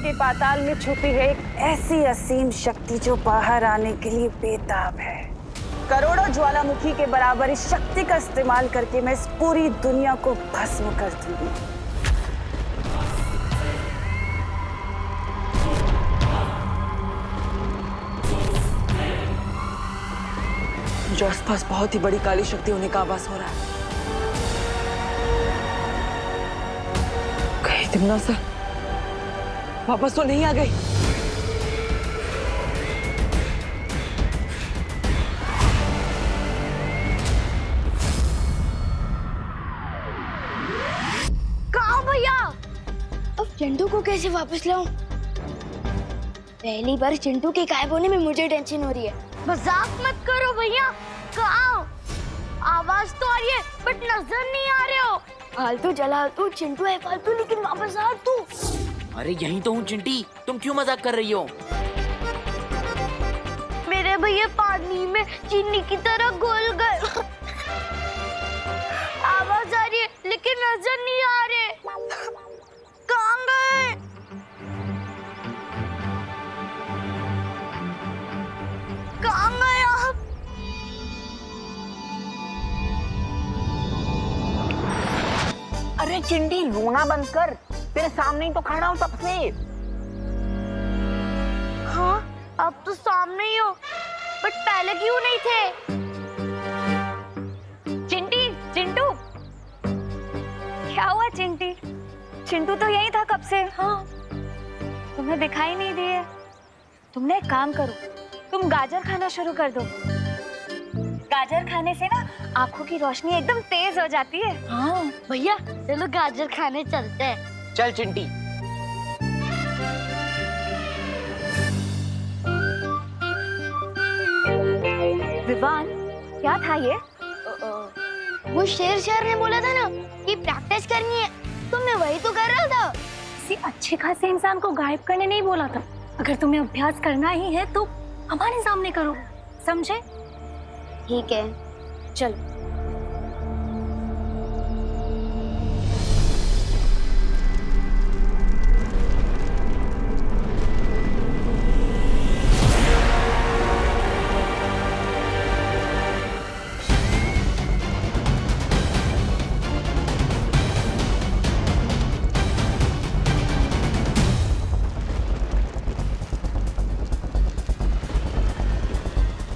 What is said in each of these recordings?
के पाताल में छुपी है एक ऐसी असीम शक्ति जो बाहर आने के लिए बेताब है। करोड़ों ज्वालामुखी के बराबर इस शक्ति का इस्तेमाल करके मैं इस पूरी दुनिया को भस्म कर दूंगी। मुझे आसपास बहुत ही बड़ी काली शक्ति होने का आभास हो रहा है। कहीं तिमना सा वापस तो नहीं आ गई? कहाँ भैया? अब चिंटू को कैसे वापस लाऊं? पहली बार चिंटू के गायब होने में मुझे टेंशन हो रही है। मजाक मत करो भैया। कहाँ? आवाज तो आ रही है बट नजर नहीं आ रहे हो। फालतू चला तू, चिंटू है फालतू, लेकिन वापस आ तू। अरे यहीं तो हूँ चिंटी, तुम क्यों मजाक कर रही हो? मेरे भैया पानी में चीनी की तरह घुल गए। आवाज आ रही है लेकिन नजर नहीं आ रहे। कहाँ गए? कहाँ गए आप? अरे चिंटी रोना बंद कर, तेरे सामने ही तो खड़ा हूँ तब से। हाँ अब तो सामने ही हो, बट पहले क्यों नहीं थे? चिंटी, चिंटू, क्या हुआ चिंटी? चिंटू तो यही था कब से। हाँ, तुम्हें दिखाई नहीं दिए। तुमने एक काम करो, तुम गाजर खाना शुरू कर दो। गाजर खाने से ना आंखों की रोशनी एकदम तेज हो जाती है। हाँ भैया चलो गाजर खाने चलते हैं। चल चिंटी। विवान, क्या था ये? वो शेर ने बोला था ना कि प्रैक्टिस करनी है, तो मैं वही तो कर रहा था। किसी अच्छे खासे इंसान को गायब करने नहीं बोला था। अगर तुम्हें अभ्यास करना ही है तो हमारे सामने करो, समझे? ठीक है चलो।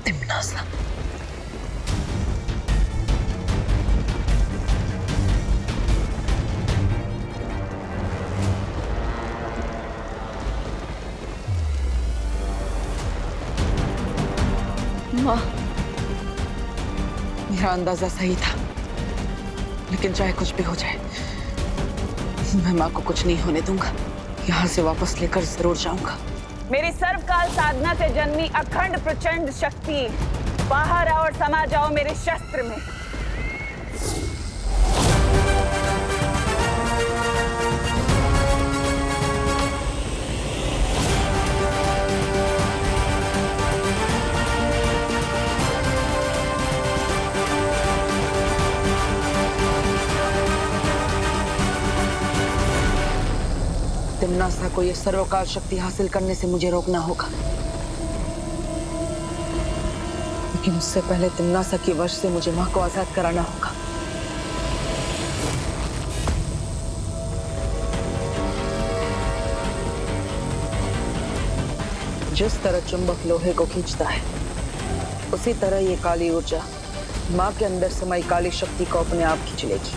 तिमना सा माँ, मेरा अंदाजा सही था, लेकिन चाहे कुछ भी हो जाए मैं माँ को कुछ नहीं होने दूंगा। यहाँ से वापस लेकर जरूर जाऊंगा। मेरी सर्वकाल साधना से जन्मी अखंड प्रचंड शक्ति, बाहर आओ और समा जाओ मेरे शस्त्र में। तिमनासा को यह सर्वकाल शक्ति हासिल करने से मुझे रोकना होगा, लेकिन उससे पहले तिमनासा की वश से मुझे माँ को आजाद कराना होगा। जिस तरह चुंबक लोहे को खींचता है, उसी तरह ये काली ऊर्जा माँ के अंदर समाई काली शक्ति को अपने आप खींच लेगी।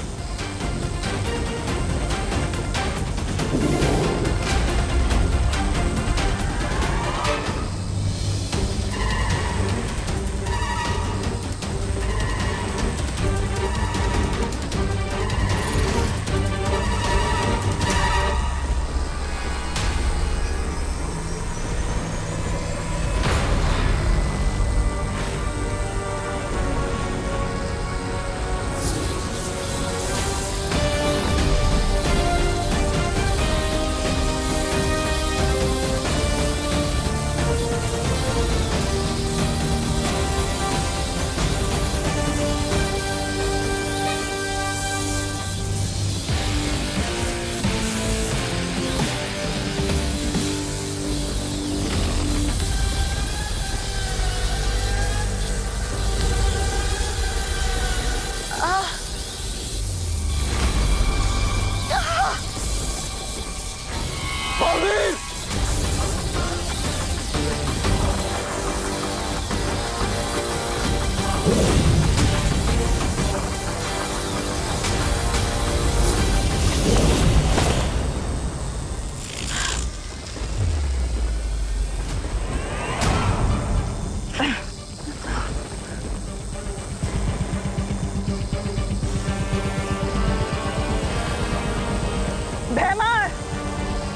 भैमार,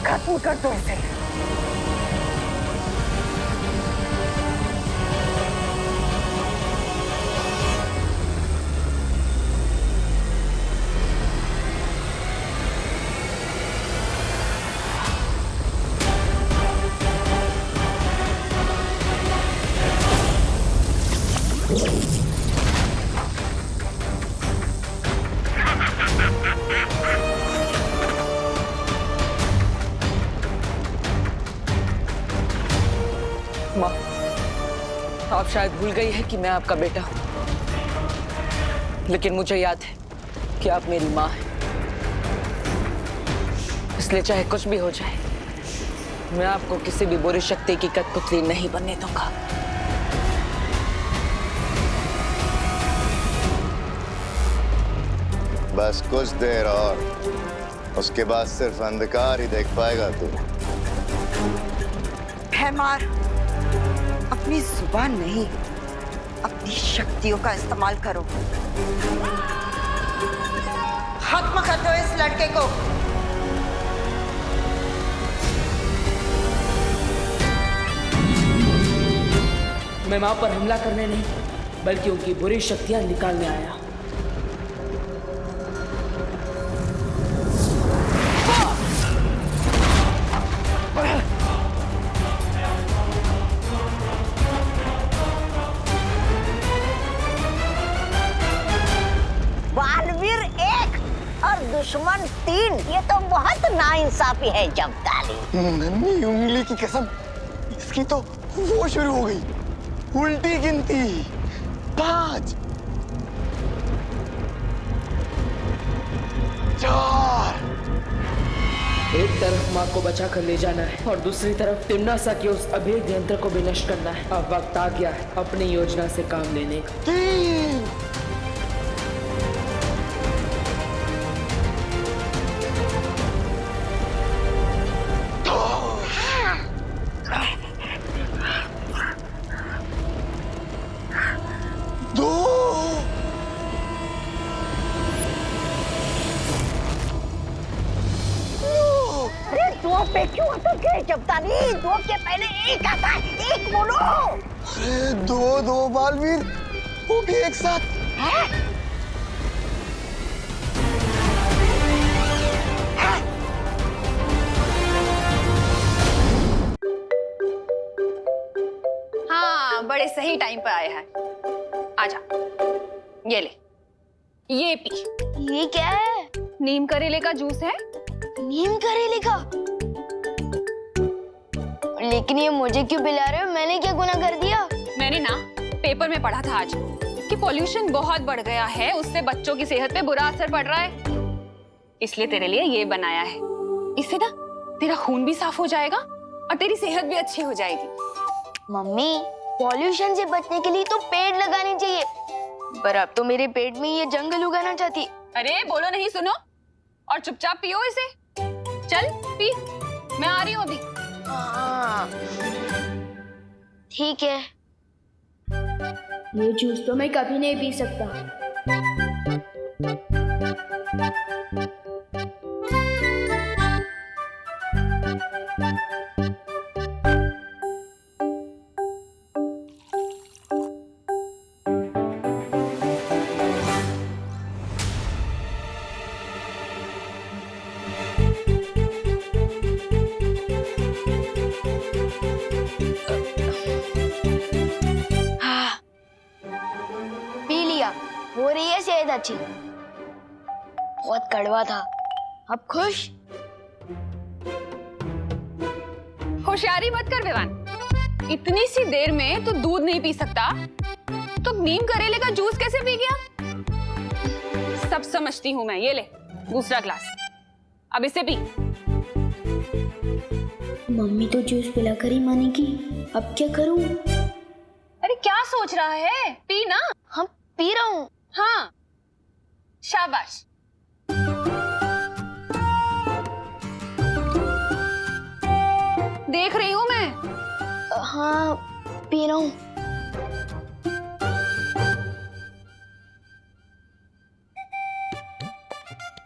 खत्म कर दो इसे। माँ, आप शायद भूल गई है कि मैं आपका बेटा हूं, लेकिन मुझे याद है कि आप मेरी माँ हैं। इसलिए चाहे कुछ भी हो जाए, मैं आपको किसी भी बुरी शक्ति की कठपुतली नहीं बनने दूंगा। बस कुछ देर और, उसके बाद सिर्फ अंधकार ही देख पाएगा तू। भैमार, अपनी जुबान नहीं, अपनी शक्तियों का इस्तेमाल करो। खत्म कर दो इस लड़के को। मैं माँ पर हमला करने नहीं, बल्कि उनकी बुरी शक्तियां निकालने आया। बालवीर 1 और दुश्मन 3, ये तो बहुत नाइंसाफी है जब्ताली। नन्ही उंगली की कसम, इसकी तो वो शुरू हो गई, उल्टी गिनती 5 4। एक तरफ माँ को बचा कर ले जाना है और दूसरी तरफ तिम्नासा के उस अभेद्य यंत्र को भी नष्ट करना है। अब वक्त आ गया है अपनी योजना से काम लेने का। 3 2 अरे 2 पे क्यों अटक गए जब्ताली? 2 के पहले 1 आता है, 1 बोलो। अरे 2 बालवीर, वो भी एक साथ। हैं? हाँ, बड़े सही टाइम पर आया है। आजा, ये ले, ये पी। ये क्या है? नीम करेले का जूस है। नीम करेले का? लेकिन ये मुझे क्यों पिला रहे हो? मैंने क्या गुनाह कर दिया? मैंने ना पेपर में पढ़ा था आज कि पॉल्यूशन बहुत बढ़ गया है, उससे बच्चों की सेहत पे बुरा असर पड़ रहा है। इसलिए तेरे लिए ये बनाया है। इससे ना तेरा खून भी साफ हो जाएगा और तेरी सेहत भी अच्छी हो जाएगी। मम्मी, पॉल्यूशन से बचने के लिए तो पेड़ लगाने चाहिए, पर अब तो मेरे पेट में ये जंगल उगाना चाहती। अरे बोलो नहीं, सुनो और चुपचाप पियो इसे। चल पी, मैं आ रही हूँ अभी। हाँ, ठीक है। ये जूस तो मैं कभी नहीं पी सकता। हो रही है सेहत अच्छी। बहुत कड़वा था, अब खुश? होशियारी मत कर विवान, इतनी सी देर में तो दूध नहीं पी सकता तो नीम करेले का जूस कैसे पी गया? सब समझती हूँ मैं। ये ले दूसरा ग्लास, अब इसे पी। मम्मी तो जूस पिलाकर ही मानेगी, अब क्या करूं? अरे क्या सोच रहा है? पी ना। हम पी रहा हूँ। हाँ, शाबाश। देख रही हूँ मैं। हाँ, पी रहा हूँ।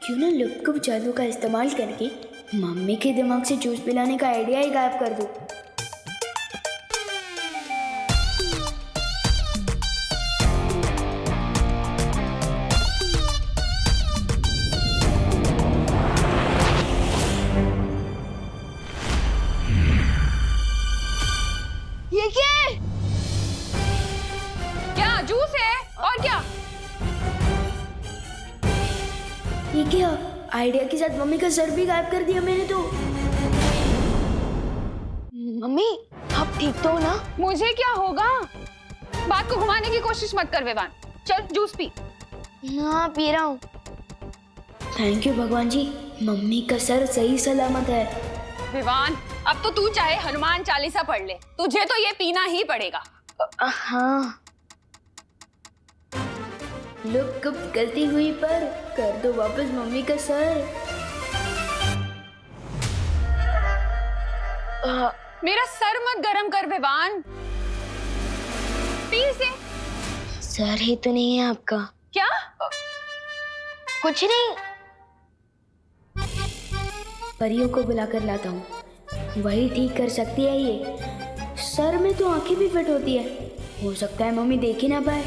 क्यों ना लुप्त जादू का इस्तेमाल करके मम्मी के दिमाग से जूस पिलाने का आइडिया ही गायब कर दूं। ये क्या है? क्या जूस है? और क्या? ये क्या? आइडिया के साथ मम्मी का सर भी गायब कर दिया मैंने तो। मम्मी, आप ठीक तो हो ना? मुझे क्या होगा? बात को घुमाने की कोशिश मत कर विवान। चल जूस पी। हाँ, पी रहा हूँ। थैंक यू भगवान जी, मम्मी का सर सही सलामत है। विवान, अब तो तू चाहे हनुमान चालीसा पढ़ ले, तुझे तो ये पीना ही पड़ेगा। हाँ। लोग कब गलती हुई पर कर दो वापस मम्मी का सर। मेरा सर मत गरम कर विवान। पी से। सर ही तो नहीं है आपका। क्या? कुछ नहीं। परियों को बुलाकर लाता हूँ, वही ठीक कर सकती है ये। सर में तो आंखें भी फिट होती है, हो सकता है मम्मी देख ही ना पाए।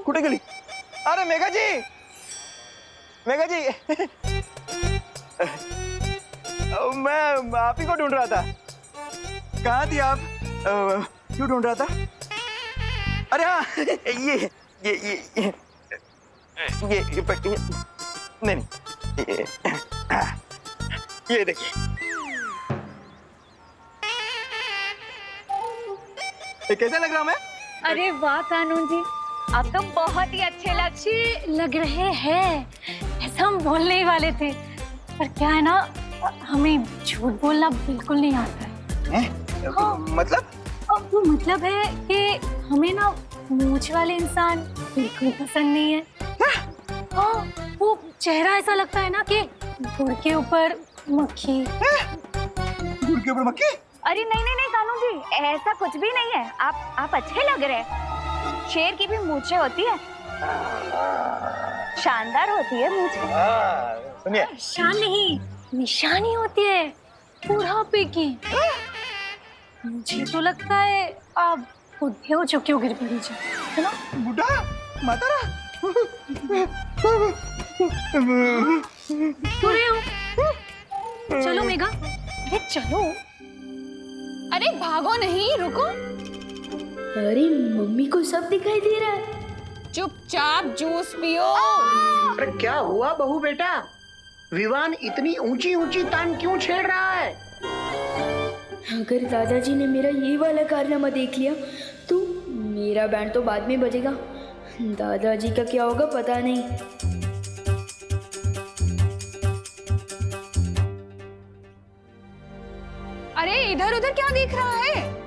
कुठे गेली? अरे मेघा जी, मेघा जी मैं आप ही को ढूंढ रहा था। कहाँ थी आप? क्यों ढूंढ रहा था? अरे हाँ, ये नहीं, ये देखिए। कैसा लग रहा मैं? अरे वाह कानून जी, आप तो बहुत ही अच्छे लग रहे हैं। ऐसा हम बोलने ही वाले थे, पर क्या है ना, हमें झूठ बोलना बिल्कुल नहीं आता है। हाँ। मतलब? अब वो मतलब है कि हमें ना मूंछ वाले इंसान बिल्कुल पसंद नहीं है। हाँ, वो चेहरा ऐसा लगता है ना कि गुड़ के ऊपर मक्खी। गुड़ के ऊपर मक्खी? अरे नहीं नहीं नहीं कानून जी, ऐसा कुछ भी नहीं है। आप अच्छे लग रहे हैं। शेर की भी मूंछें होती है, शानदार होती है मूंछें। सुनिए, शान नहीं, निशानी होती है बुढ़ापे की। मुझे तो लगता है आप बुढ़े हो चुके हो गिरपड़ी जी, है ना? बुढ़ा मातारा बुरे हो। चलो मेघा, अरे चलो। अरे भागो नहीं, रुको। अरे मम्मी को सब दिखाई दे रहा है। चुपचाप जूस पियो। अरे क्या हुआ बहू बेटा? विवान इतनी ऊंची ऊंची तान क्यों छेड़ रहा है? अगर दादाजी ने मेरा ये वाला कारनामा देख लिया तो मेरा बैंड तो बाद में बजेगा। दादाजी का क्या होगा पता नहीं। अरे इधर उधर क्या देख रहा है?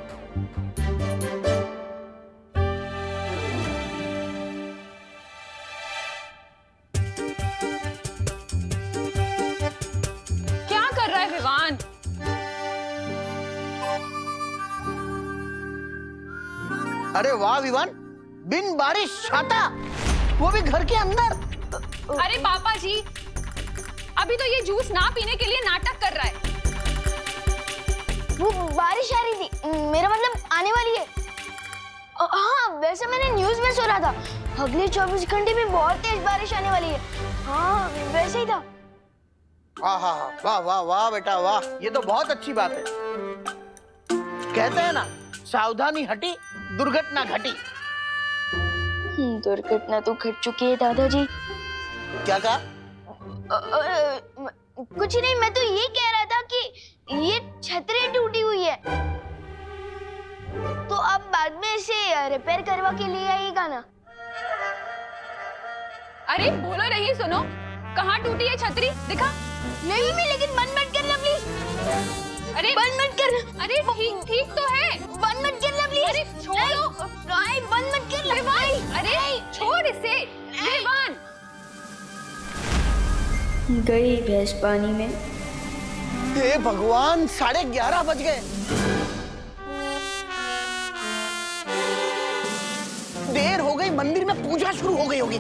क्या कर रहा है विवान? अरे वाह विवान, बिन बारिश छाता, वो भी घर के अंदर। अरे पापा जी, अभी तो ये जूस ना पीने के लिए नाटक कर रहा है। वो बारिश आ रही थी, मेरा मतलब आने वाली है। हाँ, वैसे मैंने न्यूज़ में सुना था अगले 24 घंटे में बहुत तेज बारिश आने वाली है। हाँ, वैसे ही था। हाँ हाँ हाँ, वाह वाह वाह बेटा वाह, ये तो बहुत अच्छी बात है। कहते हैं ना, सावधानी हटी दुर्घटना घटी। दुर्घटना तो घट चुकी है दादाजी। क्या कहा? कुछ नहीं, मैं तो ये कह रहा था कि ये छतरी टूटी हुई है, तो आप बाद में इसे रिपेयर करवा के ले आइएगा ना। अरे बोलो नहीं, सुनो, कहाँ टूटी है छतरी, दिखा। नहीं मैं, लेकिन बंद मत करना प्लीज। अरे बंद मत करना। अरे ठीक तो है, बंद मत करना प्लीज। अरे छोड़ो, बंद मत करना। अरे छोड़ इसे, विवान। गई भैंस पानी में। हे भगवान, 11:30 बज गए। देर हो गई, मंदिर में पूजा शुरू हो गई होगी।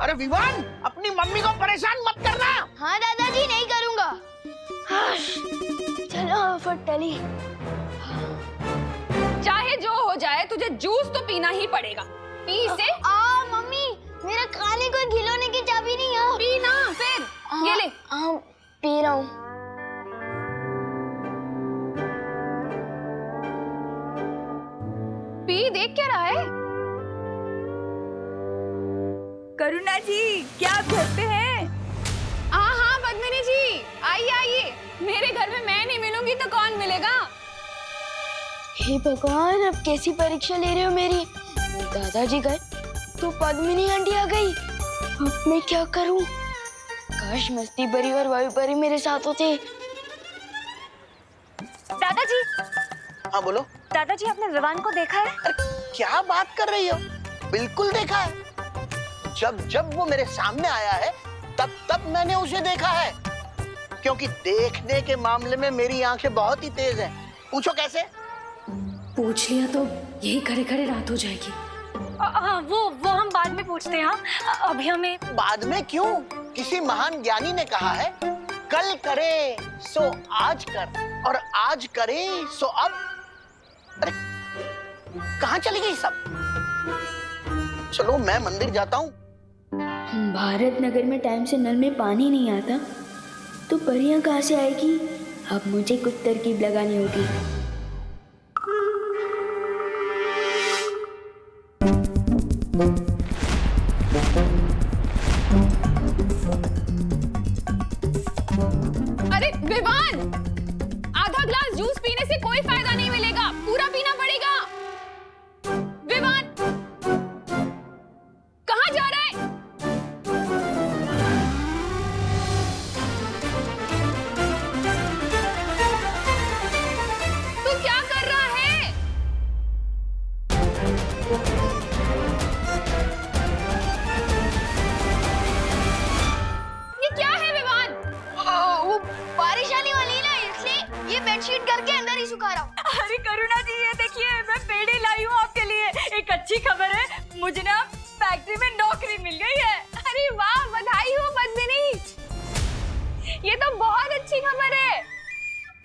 अरे विवान, अपनी मम्मी को परेशान मत करना। हाँ दादाजी, नहीं करूंगा। चलो फटली। चाहे जो हो जाए, तुझे जूस तो पीना ही पड़ेगा। पी इसे। मम्मी, मेरा खाने को खिलौने की चाबी नहीं है। पी ना फिर, ये ले। पी रहा हूँ। पी, देख क्या रहा है? करुणा जी, क्या आप घर पे हैं? हाँ पद्मिनी जी, आइए आइए। मेरे घर में मैं नहीं मिलूंगी तो कौन मिलेगा? हे भगवान, अब कैसी परीक्षा ले रहे हो मेरी? दादाजी गए तो पद्मिनी आंटी आ गई। अब मैं क्या करूं? काश मस्ती परी और वायु परी मेरे साथ होते। दादाजी। हाँ बोलो। दादाजी, आपने विवान को देखा है? अरे क्या बात कर रही हो? बिल्कुल देखा है। जब वो मेरे सामने आया है, तब मैंने उसे देखा है। क्योंकि देखने के मामले में मेरी आंखें बहुत ही तेज हैं। पूछो कैसे? पूछ लिया तो यही खड़े खड़े रात हो जाएगी। वो हम बाद में पूछते हैं। अभी हमें। बाद में क्यों? किसी महान ज्ञानी ने कहा है, कल करे सो आज कर और आज करे सो अब। अरे कहाँ चली गई सब? चलो मैं मंदिर जाता हूँ। भारत नगर में टाइम से नल में पानी नहीं आता तो परियां कहाँ से आएगी? अब मुझे कुछ तरकीब लगानी होगी। अरे विवान, आधा ग्लास जूस पीने से कोई फायदा नहीं मिलेगा, पूरा पीना पड़ेगा। विवान, कहाँ जा रहा है? तू क्या कर रहा है? ये क्या है विवान? वो बारिश आने वाली है ना, इसलिए ये बेडशीट करके अंदर ही सुखा रहा हूँ। अरे करुणा जी, ये देखिए, मैं पेड़े लाई हूँ आपके लिए। एक अच्छी खबर है, मुझे ना फैक्ट्री में नौकरी मिल गई है। अरे वाह, बधाई हो पद्मिनी, ये तो बहुत अच्छी खबर है।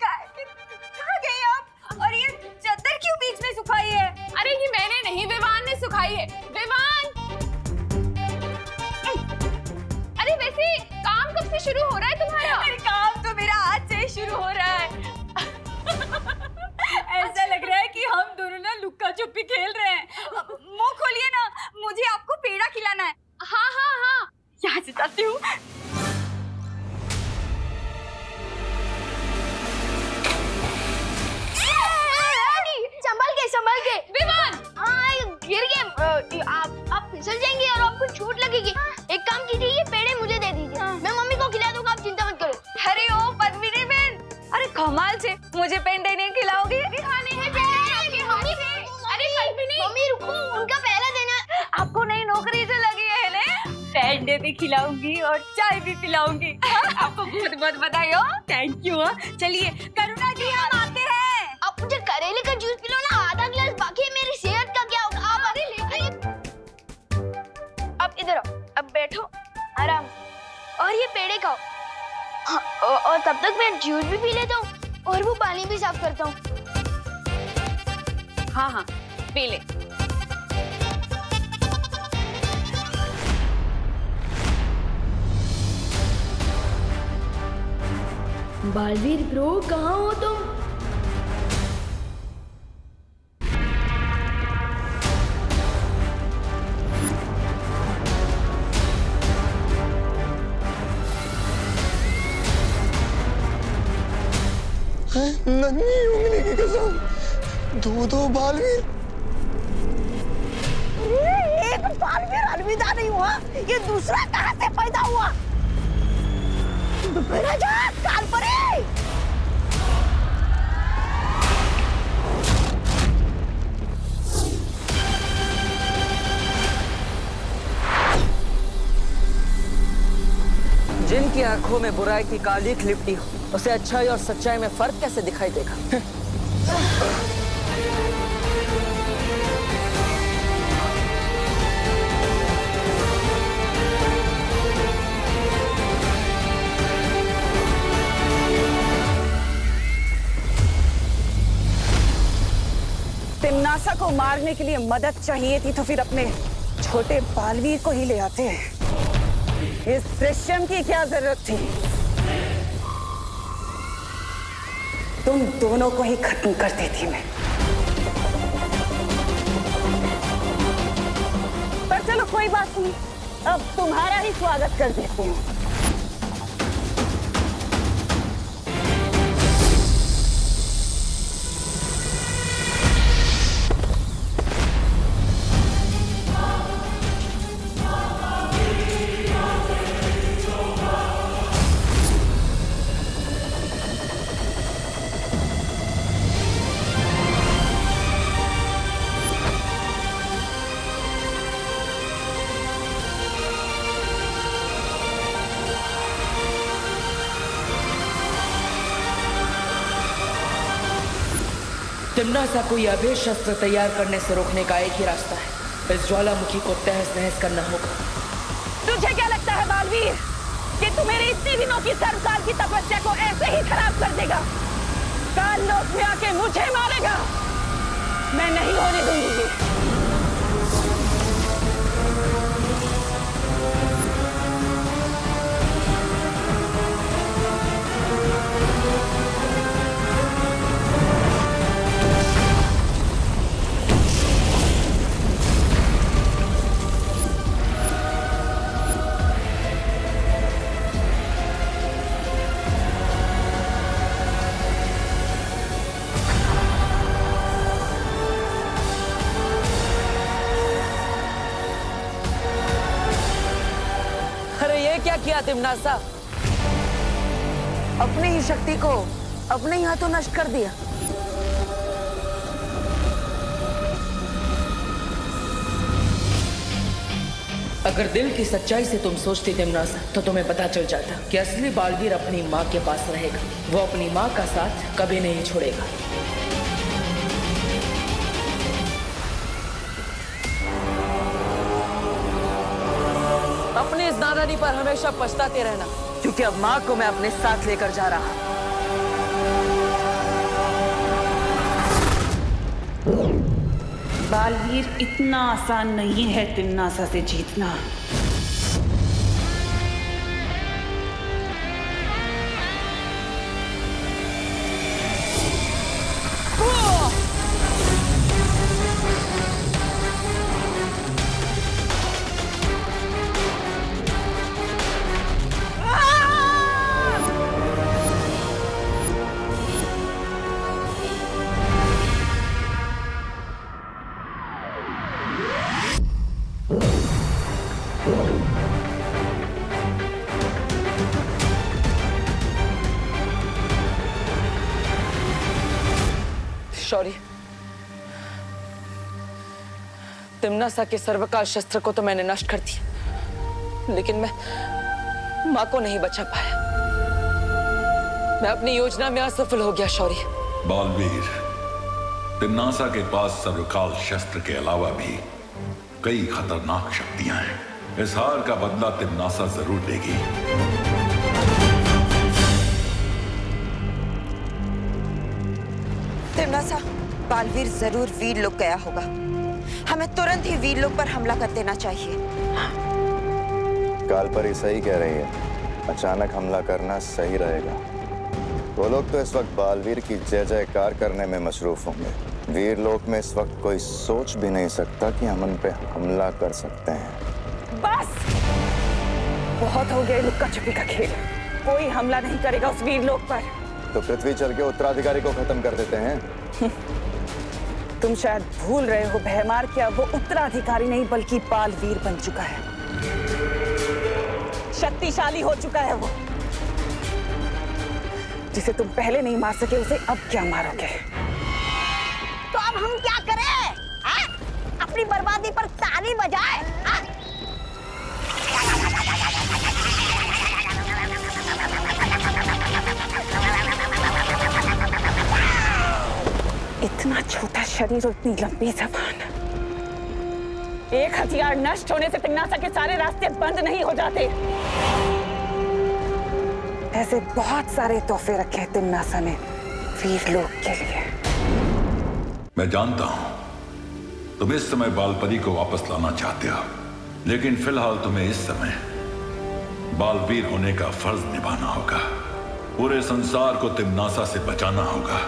कहाँ गई आप? और ये चादर क्यों बीच में सुखाई है? अरे ये मैंने नहीं, विवान ने सुखाई है। विवान, अरे वैसे काम कब से शुरू हो रहा है तुम्हारा? अरे काम तो मेरा आज से ही शुरू हो रहा है। ऐसा लग रहा है कि हम दोनों ना लुक्का छुपी खेल रहे हैं। मुंह खोलिए ना, मुझे आपको पेड़ा खिलाना है। हाँ, यहाँ से जाती हूँ। संभाल के विवान। गिर गए। आप फिसल जाएंगे और आपको चोट लगेगी। एक काम कीजिए, ये पेड़े मुझे दे दीजिए, मैं मम्मी को खिला दूंगा, आप चिंता मत करो। अरे ओ पद्मिनी बहन, अरे कमाल से, मुझे पेंडे नहीं खिलाओगी? खाने हैं पेंडे आपके हाथ से। अरे पद्मिनी, मम्मी रुको, उनका पहला देना। आपको नई नौकरी जो लगी है ना? पेंडे भी खिलाऊंगी और चाय भी पिलाऊंगी। आपको बहुत बहुत बधाई हो। Thank you. चलिए करुणा जी, हम आते हैं। आप मुझे करेले का जूस पिलो ना, आधा गिलास बाकी है, मेरी सेहत का क्या होगा? आप अरे अब इधर आओ, अब बैठो आराम और ये पेड़े खाओ। और तब तक मैं जूस भी पी लेता हूँ और वो पानी भी साफ करता हूँ। हाँ, पी ले। बालवीर ब्रो, कहाँ हो तुम? नन्ही उंगली की कसम, दो बालवीर। एक बालवीर अलविदा नहीं हुआ, ये दूसरा कहां से पैदा हुआ? मेरा जान काल परे। जिनकी आंखों में बुराई की कालिख लिपटी हो, उसे अच्छाई और सच्चाई में फर्क कैसे दिखाई देगा? तिम्नासा को मारने के लिए मदद चाहिए थी तो फिर अपने छोटे बालवीर को ही ले आते हैं। इस दृश्यम की क्या जरूरत थी? तुम दोनों को ही खत्म कर देती मैं। पर चलो कोई बात नहीं, अब तुम्हारा ही स्वागत कर देती हूँ। तिम्नासा को यह अभेद शस्त्र तैयार करने से रोकने का एक ही रास्ता है। इस ज्वालामुखी को तहस नहस करना होगा। तुझे क्या लगता है बालवीर कि तू मेरी इतने दिनों की सर्वकाल की तपस्या को ऐसे ही खराब कर देगा? काल लोक में आके मुझे मारेगा? मैं नहीं होने दूंगी ये। क्या किया तिम्नासा? अपनी ही शक्ति को अपने ही हाथों नष्ट कर दिया। अगर दिल की सच्चाई से तुम सोचती तिम्नासा, तो तुम्हें पता चल जाता कि असली बालवीर अपनी माँ के पास रहेगा। वो अपनी माँ का साथ कभी नहीं छोड़ेगा। अपनी इस नादानी पर हमेशा पछताते रहना, क्योंकि अब माँ को मैं अपने साथ लेकर जा रहा हूँ। बालवीर इतना आसान नहीं है तिम्नासा से जीतना। शौर्य, तिम्नासा के सर्वकाल शस्त्र को तो मैंने नष्ट कर दिया, लेकिन मैं माँ को नहीं बचा पाया। मैं अपनी योजना में असफल हो गया शौर्य। बालवीर, तिम्नासा के पास सर्वकाल शस्त्र के अलावा भी कई खतरनाक शक्तियां हैं। इस हार का बदला तिम्नासा जरूर लेगी। तिम्नासा, बालवीर जरूर वीरलोक गया होगा। हमें तुरंत ही वीरलोक पर हमला कर देना चाहिए। कालपरी सही कह रही है, अचानक हमला करना सही रहेगा। वो लोग तो इस वक्त बालवीर की जय जयकार करने में मशरूफ होंगे। वीरलोक में इस वक्त कोई सोच भी नहीं सकता कि हम उन पे हमला कर सकते हैं। बस बहुत हो गया लुक्का छुपी का खेल। कोई हमला नहीं करेगा उस वीरलोक पर। तो पृथ्वी चल के उत्तराधिकारी को खत्म कर देते हैं। तुम शायद भूल रहे हो भैमार कि अब वो उत्तराधिकारी नहीं बल्कि बालवीर बन चुका है। शक्तिशाली हो चुका है वो। जिसे तुम पहले नहीं मार सके उसे अब क्या मारोगे? तो अब हम क्या करें? हाँ? अपनी बर्बादी पर ताली बजाए? हाँ? इतना छोटा शरीर और इतनी लंबी जबान। एक हथियार नष्ट होने से तिम्नासा के सारे रास्ते बंद नहीं हो जाते। ऐसे बहुत सारे तोहफे रखे हैं तिम्नासा ने वीर लोग के लिए। मैं जानता हूं तुम इस समय बालपरी को वापस लाना चाहते हो, लेकिन फिलहाल तुम्हें इस समय बालवीर होने का फर्ज निभाना होगा। पूरे संसार को तिम्नासा से बचाना होगा।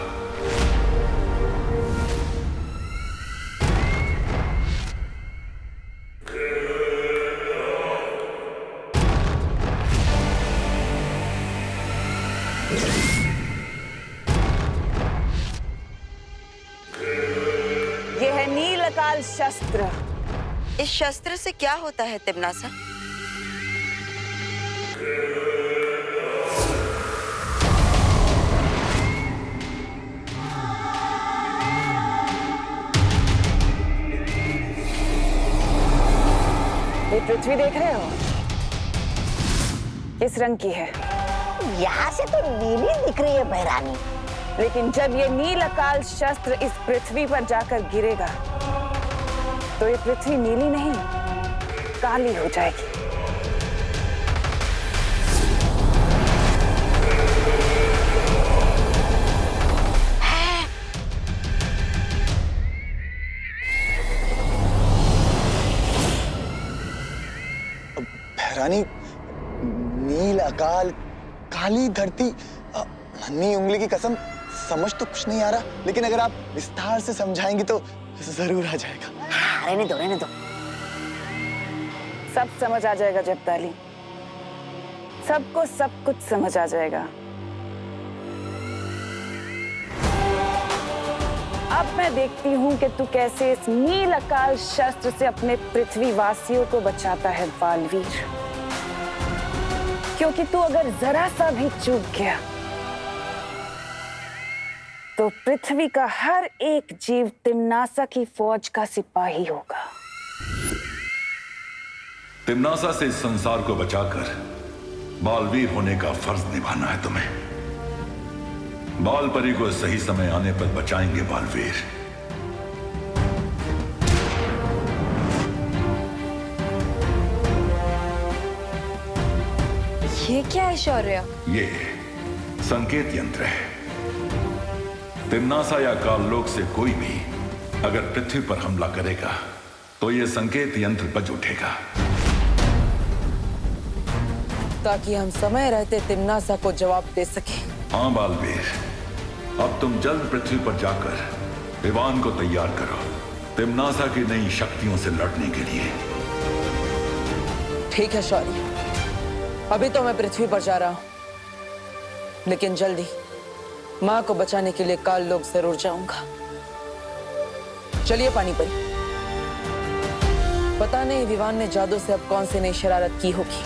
यह है नीलकाल शस्त्र। इस शस्त्र से क्या होता है तिम्नासा? ये पृथ्वी देख रहे हो? किस रंग की है? यहाँ से तो नीली दिख रही है बहरानी। लेकिन जब ये नीलकाल शस्त्र इस पृथ्वी पर जाकर गिरेगा तो ये पृथ्वी नीली नहीं काली हो जाएगी। बहरानी, नील अकाल, काली धरती, नन्ही उंगली की कसम, समझ तो कुछ नहीं आ रहा, लेकिन अगर आप विस्तार से समझाएंगी तो जरूर आ जाएगा। रहने दो, रहने दो। सब समझ आ जाएगा जब्ताली। सबको सब कुछ समझ आ जाएगा। अब मैं देखती हूँ कि तू कैसे इस नीलकाल शस्त्र से अपने पृथ्वी वासियों को बचाता है बालवीर। क्योंकि तू अगर जरा सा भी चूक गया तो पृथ्वी का हर एक जीव तिम्नासा की फौज का सिपाही होगा। तिम्नासा से इस संसार को बचाकर बालवीर होने का फर्ज निभाना है तुम्हें। बालपरी को सही समय आने पर बचाएंगे बालवीर। ये क्या है शौर्य? ये संकेत यंत्र है। तिम्नासा या काललोक से कोई भी अगर पृथ्वी पर हमला करेगा तो ये संकेत यंत्र बज उठेगा, ताकि हम समय रहते तिम्नासा को जवाब दे सके। हाँ बालवीर, अब तुम जल्द पृथ्वी पर जाकर विवान को तैयार करो तिम्नासा की नई शक्तियों से लड़ने के लिए। ठीक है शौर्य, अभी तो मैं पृथ्वी पर जा रहा हूं, लेकिन जल्दी माँ को बचाने के लिए काल लोक जरूर जाऊंगा। चलिए पानीपरी, पता नहीं विवान ने जादू से अब कौन सी नई शरारत की होगी।